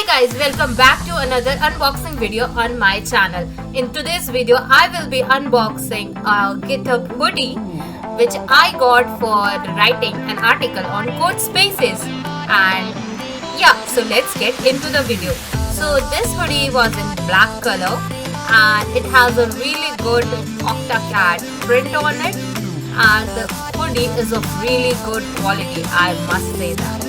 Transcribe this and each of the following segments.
guys, welcome back to another unboxing video on my channel. In today's video, I will be unboxing a Github hoodie which I got for writing an article on code spaces. And yeah, so let's get into the video. So this hoodie was in black color and it has a really good octacat print on it, and the hoodie is of really good quality, I must say that.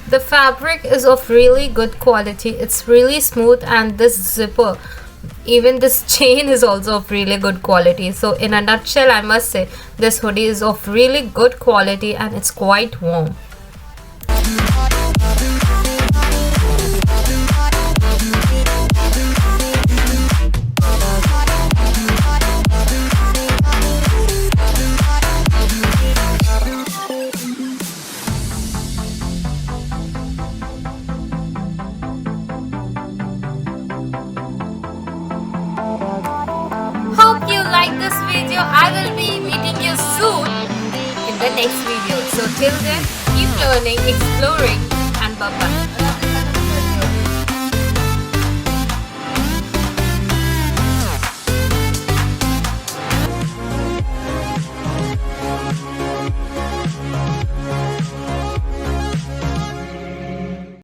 The fabric is of really good quality. It's really smooth, and this zipper, even this chain is also of really good quality. So in a nutshell, I must say this hoodie is of really good quality and it's quite warm. Hope you like this video. I will be meeting you soon in the next video. So till then, keep learning, exploring, and bye bye.